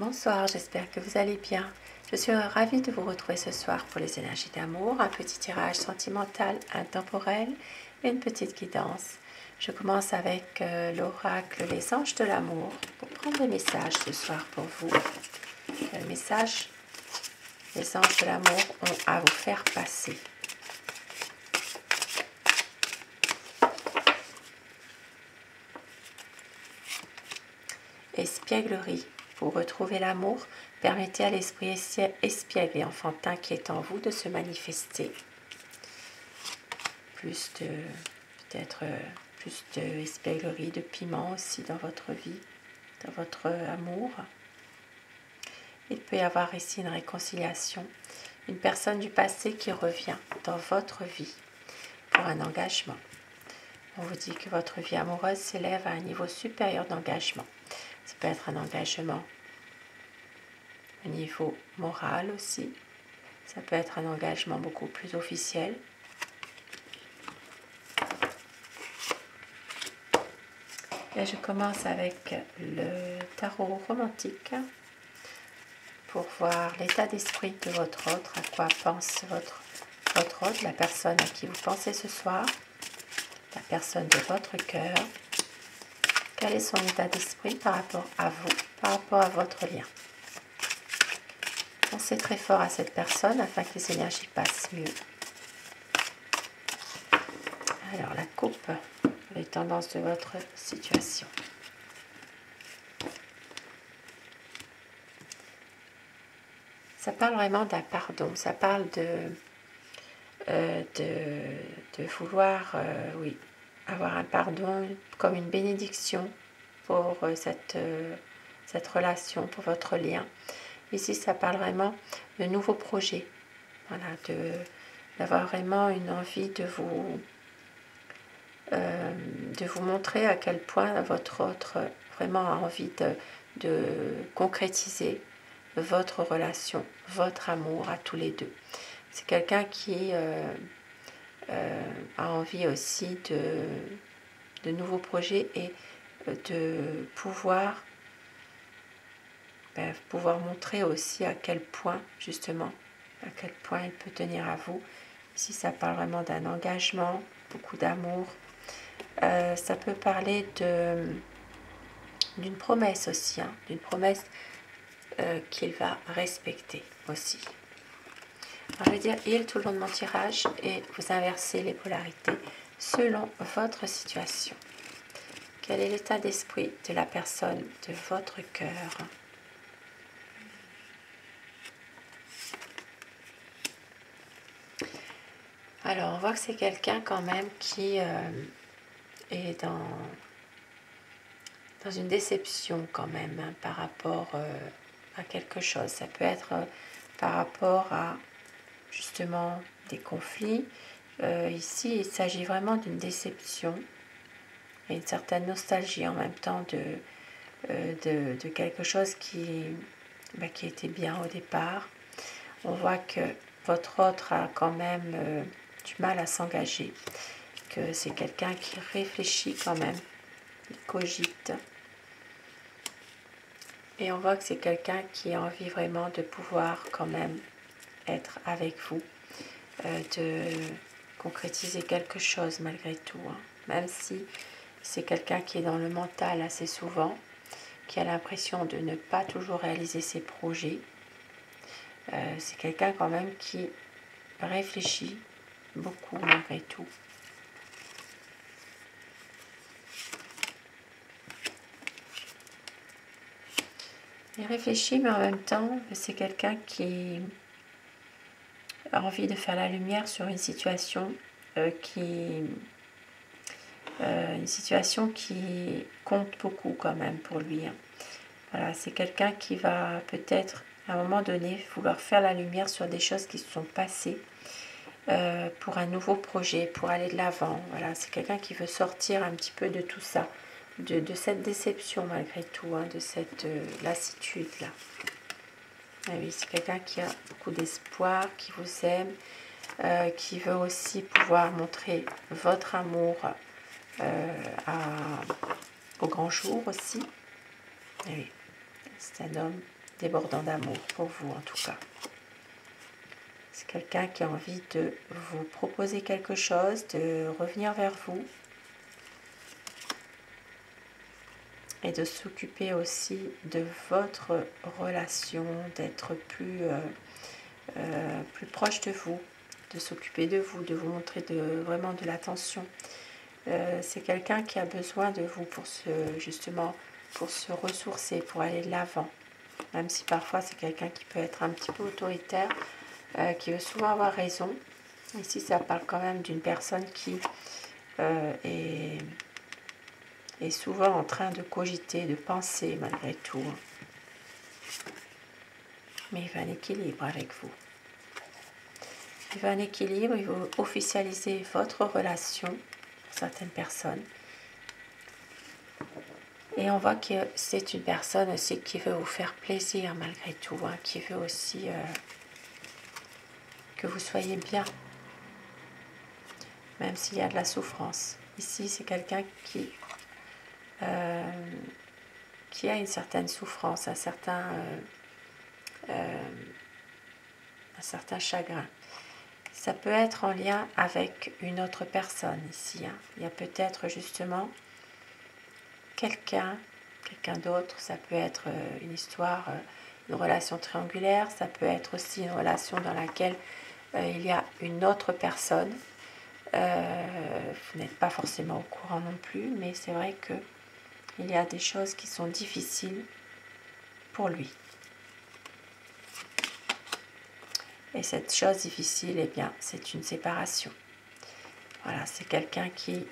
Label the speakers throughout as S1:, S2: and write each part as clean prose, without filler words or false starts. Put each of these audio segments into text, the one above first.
S1: Bonsoir, j'espère que vous allez bien. Je suis ravie de vous retrouver ce soir pour les énergies d'amour, un petit tirage sentimental, intemporel et une petite guidance. Je commence avec l'oracle Les Anges de l'amour pour prendre des messages ce soir pour vous. Quel message les Anges de l'amour ont à vous faire passer? Espièglerie. Pour retrouver l'amour, permettez à l'esprit espiègle et enfantin qui est en vous de se manifester. Peut-être plus d'espièglerie, de piment aussi dans votre vie, dans votre amour. Il peut y avoir ici une réconciliation, une personne du passé qui revient dans votre vie pour un engagement. On vous dit que votre vie amoureuse s'élève à un niveau supérieur d'engagement. Ça peut être un engagement au niveau moral aussi. Ça peut être un engagement beaucoup plus officiel. Et je commence avec le tarot romantique pour voir l'état d'esprit de votre autre, à quoi pense votre autre, la personne à qui vous pensez ce soir, la personne de votre cœur. Quel est son état d'esprit par rapport à vous, par rapport à votre lien? Pensez très fort à cette personne afin que les énergies passent mieux. Alors, la coupe, les tendances de votre situation. Ça parle vraiment d'un pardon, ça parle de vouloir, oui, avoir un pardon comme une bénédiction pour cette relation, pour votre lien. Ici, ça parle vraiment de nouveaux projets, voilà, d'avoir vraiment une envie de vous montrer à quel point votre autre vraiment a envie de concrétiser votre relation, votre amour à tous les deux. C'est quelqu'un qui a envie aussi de nouveaux projets et de pouvoir montrer aussi à quel point, justement, à quel point il peut tenir à vous. Ici, ça parle vraiment d'un engagement, beaucoup d'amour. Ça peut parler d'une promesse aussi, hein, d'une promesse qu'il va respecter aussi. Alors, je vais dire il tout le long de mon tirage et vous inversez les polarités selon votre situation. Quel est l'état d'esprit de la personne de votre cœur? Alors, on voit que c'est quelqu'un quand même qui est dans une déception quand même, hein, par rapport à quelque chose. Ça peut être par rapport à justement des conflits. Ici, il s'agit vraiment d'une déception et une certaine nostalgie en même temps de quelque chose qui était bien au départ. On voit que votre autre a quand même du mal à s'engager, que c'est quelqu'un qui réfléchit quand même, qui cogite. Et on voit que c'est quelqu'un qui a envie vraiment de pouvoir quand même être avec vous, de concrétiser quelque chose malgré tout, hein. Même si c'est quelqu'un qui est dans le mental assez souvent, qui a l'impression de ne pas toujours réaliser ses projets. C'est quelqu'un quand même qui réfléchit beaucoup malgré tout. Il réfléchit, mais en même temps, c'est quelqu'un qui a envie de faire la lumière sur une situation qui compte beaucoup quand même pour lui, hein. Voilà, c'est quelqu'un qui va peut-être à un moment donné vouloir faire la lumière sur des choses qui se sont passées pour un nouveau projet, pour aller de l'avant. Voilà, c'est quelqu'un qui veut sortir un petit peu de tout ça, de cette déception malgré tout, hein, de cette lassitude là. Ah oui, c'est quelqu'un qui a beaucoup d'espoir, qui vous aime, qui veut aussi pouvoir montrer votre amour au grand jour aussi. Ah oui, c'est un homme débordant d'amour pour vous en tout cas. C'est quelqu'un qui a envie de vous proposer quelque chose, de revenir vers vous et de s'occuper aussi de votre relation, d'être plus proche de vous, de s'occuper de vous, de vous montrer vraiment de l'attention. C'est quelqu'un qui a besoin de vous justement pour se ressourcer, pour aller de l'avant. Même si parfois c'est quelqu'un qui peut être un petit peu autoritaire, qui veut souvent avoir raison. Ici, ça parle quand même d'une personne qui est souvent en train de cogiter, de penser malgré tout. Mais il veut un équilibre avec vous. Il veut un équilibre, il veut officialiser votre relation pour certaines personnes. Et on voit que c'est une personne aussi qui veut vous faire plaisir malgré tout, hein, qui veut aussi que vous soyez bien, même s'il y a de la souffrance. Ici, c'est quelqu'un qui a une certaine souffrance, un certain chagrin. Ça peut être en lien avec une autre personne ici. Hein. Il y a peut-être justement quelqu'un d'autre. Ça peut être une histoire, une relation triangulaire. Ça peut être aussi une relation dans laquelle il y a une autre personne. Vous n'êtes pas forcément au courant non plus, mais c'est vrai que il y a des choses qui sont difficiles pour lui. Et cette chose difficile, eh bien, c'est une séparation. Voilà, c'est quelqu'un qui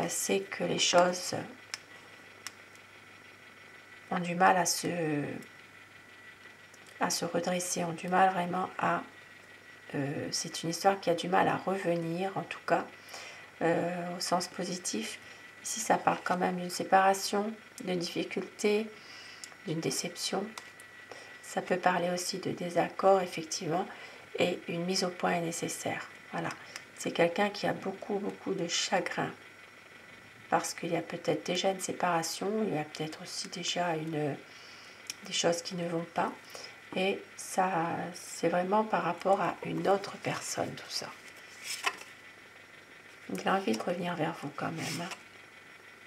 S1: sait que les choses ont du mal à se redresser, ont du mal vraiment à... c'est une histoire qui a du mal à revenir, en tout cas, au sens positif. Ici, ça parle quand même d'une séparation, d'une difficulté, d'une déception. Ça peut parler aussi de désaccord, effectivement, et une mise au point est nécessaire. Voilà, c'est quelqu'un qui a beaucoup de chagrin, parce qu'il y a peut-être déjà une séparation, il y a peut-être aussi déjà des choses qui ne vont pas, et ça, c'est vraiment par rapport à une autre personne, tout ça. Il a envie de revenir vers vous quand même, hein,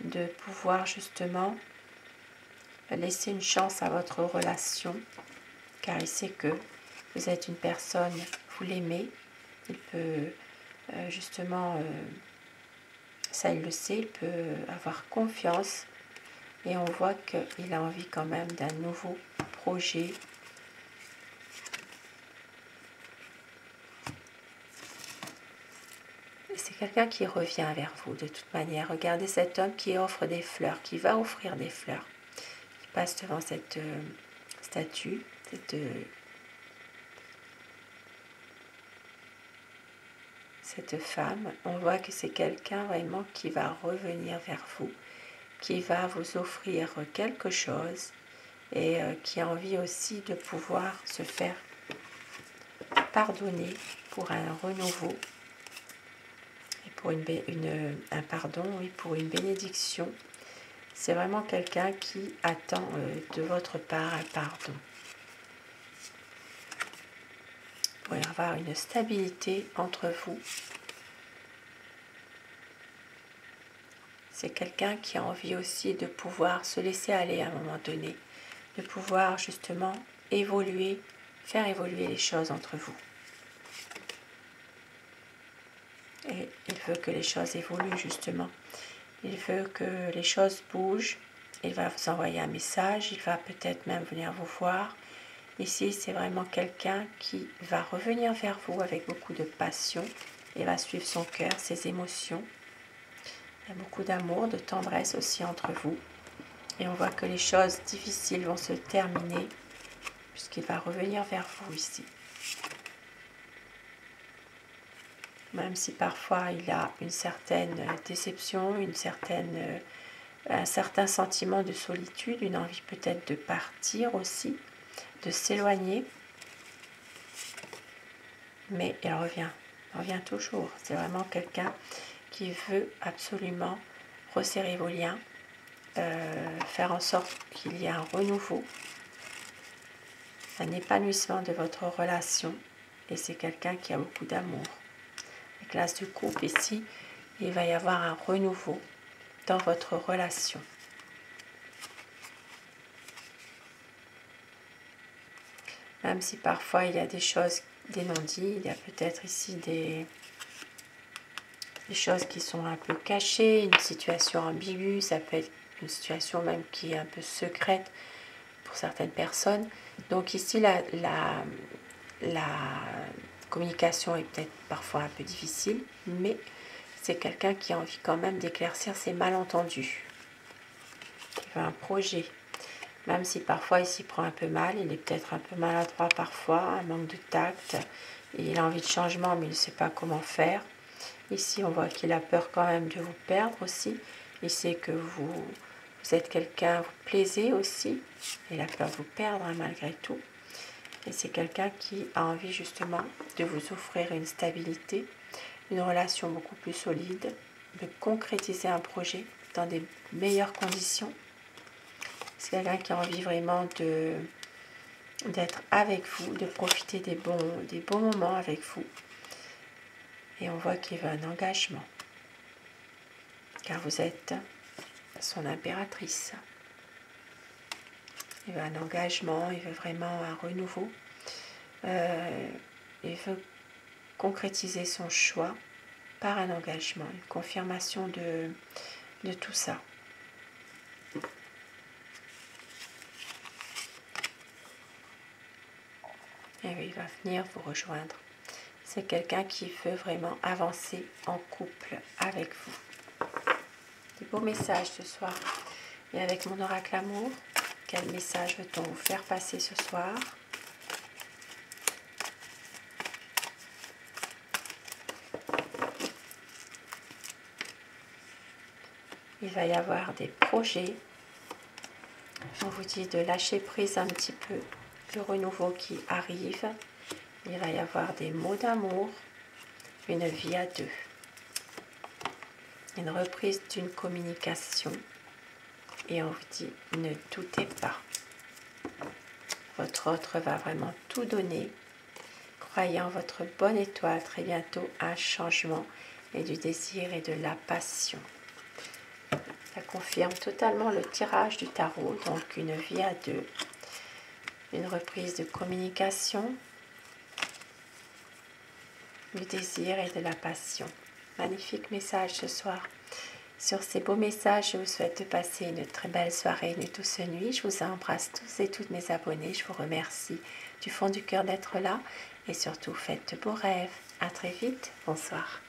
S1: de pouvoir justement laisser une chance à votre relation, car il sait que vous êtes une personne, vous l'aimez, il peut justement, ça il le sait, il peut avoir confiance, et on voit qu'il a envie quand même d'un nouveau projet. C'est quelqu'un qui revient vers vous de toute manière. Regardez cet homme qui offre des fleurs, qui va offrir des fleurs. Il passe devant cette statue, cette femme. On voit que c'est quelqu'un vraiment qui va revenir vers vous, qui va vous offrir quelque chose et qui a envie aussi de pouvoir se faire pardonner pour un renouveau et pour un pardon, oui, pour une bénédiction. C'est vraiment quelqu'un qui attend de votre part un pardon. Pour y avoir une stabilité entre vous. C'est quelqu'un qui a envie aussi de pouvoir se laisser aller à un moment donné, de pouvoir justement évoluer, faire évoluer les choses entre vous. Et il veut que les choses évoluent justement. Il veut que les choses bougent. Il va vous envoyer un message, il va peut-être même venir vous voir. Ici, c'est vraiment quelqu'un qui va revenir vers vous avec beaucoup de passion et va suivre son cœur, ses émotions. Il y a beaucoup d'amour, de tendresse aussi entre vous. Et on voit que les choses difficiles vont se terminer puisqu'il va revenir vers vous ici. Même si parfois il a une certaine déception, un certain sentiment de solitude, une envie peut-être de partir aussi, de s'éloigner. Mais il revient toujours. C'est vraiment quelqu'un qui veut absolument resserrer vos liens, faire en sorte qu'il y ait un renouveau. un épanouissement de votre relation et c'est quelqu'un qui a beaucoup d'amour. Avec l'as de coupe ici, il va y avoir un renouveau dans votre relation. Même si parfois il y a des choses, des non-dits, il y a peut-être ici des choses qui sont un peu cachées, une situation ambiguë, ça peut être une situation même qui est un peu secrète pour certaines personnes. Donc ici, la communication est peut-être parfois un peu difficile, mais c'est quelqu'un qui a envie quand même d'éclaircir ses malentendus. Il veut un projet. Même si parfois il s'y prend un peu mal, il est peut-être un peu maladroit parfois, un manque de tact. Il a envie de changement, mais il ne sait pas comment faire. Ici, on voit qu'il a peur quand même de vous perdre aussi. Il sait que vous êtes quelqu'un, vous plaisez aussi. Il a peur de vous perdre malgré tout. Et c'est quelqu'un qui a envie justement de vous offrir une stabilité, une relation beaucoup plus solide, de concrétiser un projet dans des meilleures conditions. C'est quelqu'un qui a envie vraiment d'être avec vous, de profiter des bons moments avec vous. Et on voit qu'il veut un engagement, car vous êtes son impératrice. Il veut un engagement, il veut vraiment un renouveau. Il veut concrétiser son choix par un engagement, une confirmation de tout ça. Et oui, il va venir vous rejoindre. C'est quelqu'un qui veut vraiment avancer en couple avec vous. Des beaux messages ce soir. Et avec mon oracle amour, quel message veut-on vous faire passer ce soir? Il va y avoir des projets. On vous dit de lâcher prise un petit peu, le renouveau qui arrive. Il va y avoir des mots d'amour, une vie à deux, une reprise d'une communication. Et on vous dit, ne doutez pas. Votre autre va vraiment tout donner. Croyez en votre bonne étoile, très bientôt un changement et du désir et de la passion. Ça confirme totalement le tirage du tarot, donc une vie à deux, une reprise de communication, du désir et de la passion. Magnifique message ce soir. Sur ces beaux messages, je vous souhaite de passer une très belle soirée, une douce nuit. Je vous embrasse tous et toutes mes abonnés. Je vous remercie du fond du cœur d'être là et surtout faites de beaux rêves. À très vite. Bonsoir.